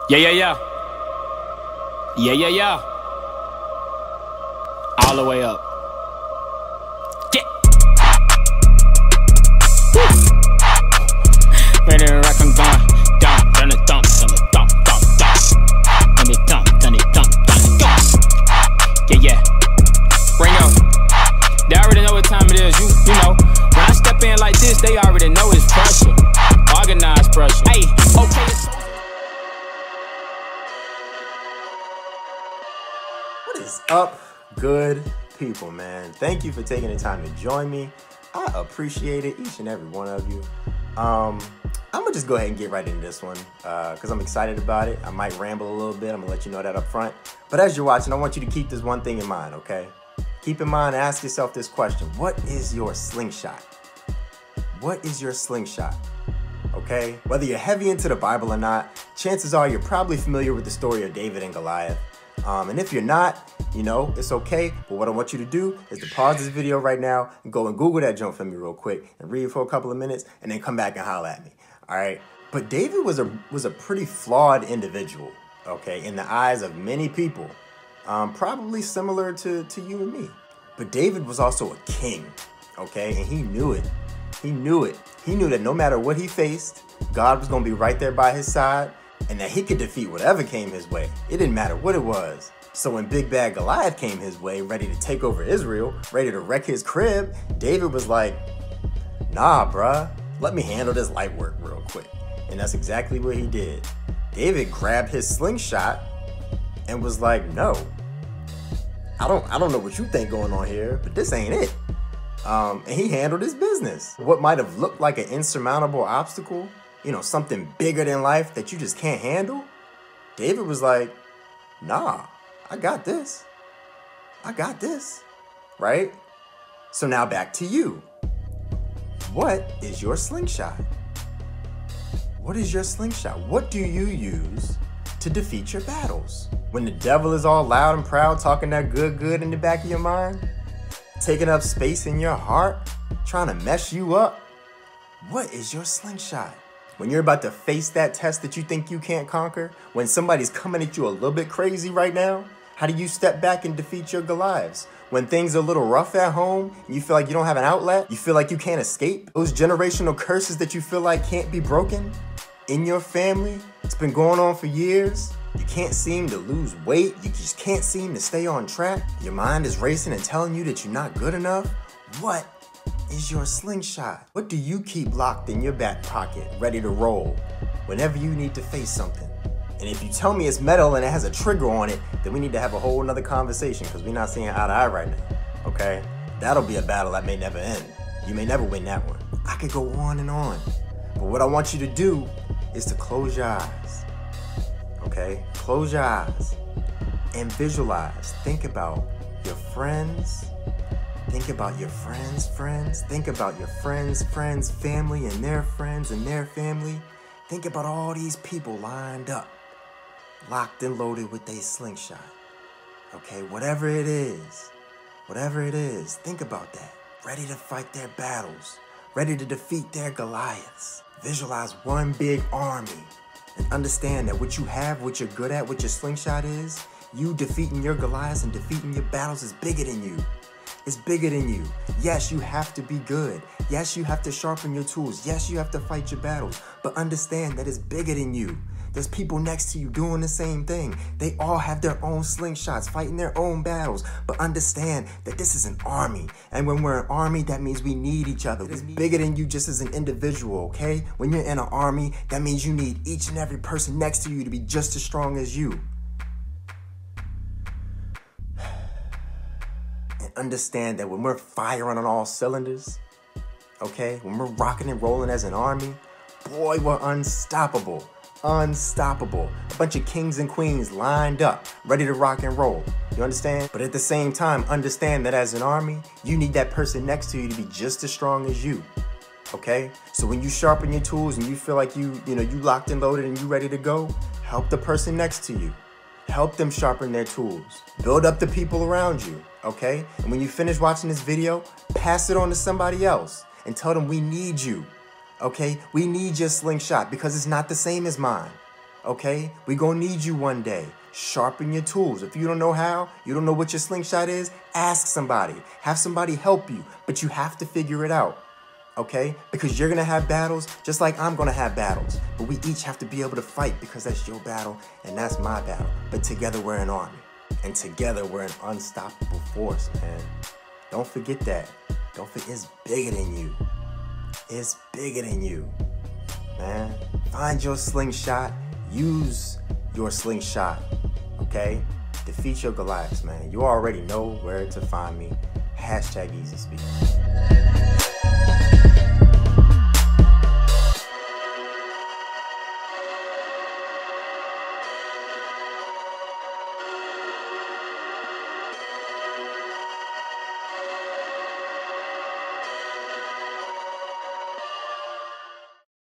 Yeah, yeah, yeah. Yeah, yeah, yeah. All the way up. Yeah. Ready to rock, I'm going down, done it, dump, done it, dump, dump, dump. Done it, dump, done it, dump, done it, dump. Yeah, yeah. Bring up. They already know what time it is. You know. When I step in like this, they already know it's pressure. Organized pressure. Hey, okay. What is up, good people, man? Thank you for taking the time to join me. I appreciate it, each and every one of you. I'm gonna just go ahead and get right into this one because I'm excited about it. I might ramble a little bit. I'm gonna let you know that up front. But as you're watching, I want you to keep this one thing in mind, okay? Keep in mind, ask yourself this question. What is your slingshot? What is your slingshot? Okay? Whether you're heavy into the Bible or not, chances are you're probably familiar with the story of David and Goliath. And if you're not, you know, it's okay. But what I want you to do is to pause this video right now and go and Google that jump for me real quick and read for a couple of minutes and then come back and holler at me. All right? But David was a pretty flawed individual, okay, in the eyes of many people. Probably similar to you and me. But David was also a king, okay? And he knew it. He knew it. He knew that no matter what he faced, God was going to be right there by his side and that he could defeat whatever came his way. It didn't matter what it was. So when Big Bad Goliath came his way, ready to take over Israel, ready to wreck his crib, David was like, nah, bruh, let me handle this light work real quick. And that's exactly what he did. David grabbed his slingshot and was like, no, I don't know what you think going on here, but this ain't it. And he handled his business. What might have looked like an insurmountable obstacle, you know, something bigger than life that you just can't handle, David was like, nah, I got this. I got this, right? So now back to you. What is your slingshot? What is your slingshot? What do you use to defeat your battles? When the devil is all loud and proud, talking that good in the back of your mind, taking up space in your heart, trying to mess you up, what is your slingshot? When you're about to face that test that you think you can't conquer, when somebody's coming at you a little bit crazy right now, how do you step back and defeat your Goliaths? When things are a little rough at home, and you feel like you don't have an outlet, you feel like you can't escape, those generational curses that you feel like can't be broken in your family, it's been going on for years, you can't seem to lose weight, you just can't seem to stay on track, your mind is racing and telling you that you're not good enough, what is your slingshot? What do you keep locked in your back pocket, ready to roll whenever you need to face something? And if you tell me it's metal and it has a trigger on it, then we need to have a whole nother conversation because we're not seeing eye to eye right now, okay? That'll be a battle that may never end. You may never win that one. I could go on and on. But what I want you to do is to close your eyes, okay? Close your eyes and visualize. Think about your friends. Think about your friends' friends. Think about your friends' friends' family and their friends and their family. Think about all these people lined up, locked and loaded with their slingshot. Okay, whatever it is, think about that. Ready to fight their battles, ready to defeat their Goliaths. Visualize one big army and understand that what you have, what you're good at, what your slingshot is, you defeating your Goliaths and defeating your battles is bigger than you. It's bigger than you. Yes, you have to be good. Yes, you have to sharpen your tools. Yes, you have to fight your battles. But understand that it's bigger than you. There's people next to you doing the same thing. They all have their own slingshots, fighting their own battles. But understand that this is an army. And when we're an army, that means we need each other. It's bigger than you just as an individual, okay? When you're in an army, that means you need each and every person next to you to be just as strong as you. Understand that when we're firing on all cylinders, okay, when we're rocking and rolling as an army, boy, we're unstoppable, unstoppable. A bunch of kings and queens lined up, ready to rock and roll. You understand? But at the same time, understand that as an army, you need that person next to you to be just as strong as you, okay? So when you sharpen your tools and you feel like you locked and loaded and you ready to go, help the person next to you. Help them sharpen their tools. Build up the people around you, okay? And when you finish watching this video, pass it on to somebody else and tell them we need you, okay? We need your slingshot because it's not the same as mine. okay? We gonna need you one day. Sharpen your tools. If you don't know how, you don't know what your slingshot is, ask somebody. Have somebody help you, but you have to figure it out, okay? Because you're gonna have battles just like I'm gonna have battles. But we each have to be able to fight because that's your battle and that's my battle. But together we're an army. And together we're an unstoppable force, man. Don't forget that. Don't forget, it's bigger than you. It's bigger than you, man. Find your slingshot. Use your slingshot, okay? Defeat your Goliaths, man. You already know where to find me. #EasySpeak.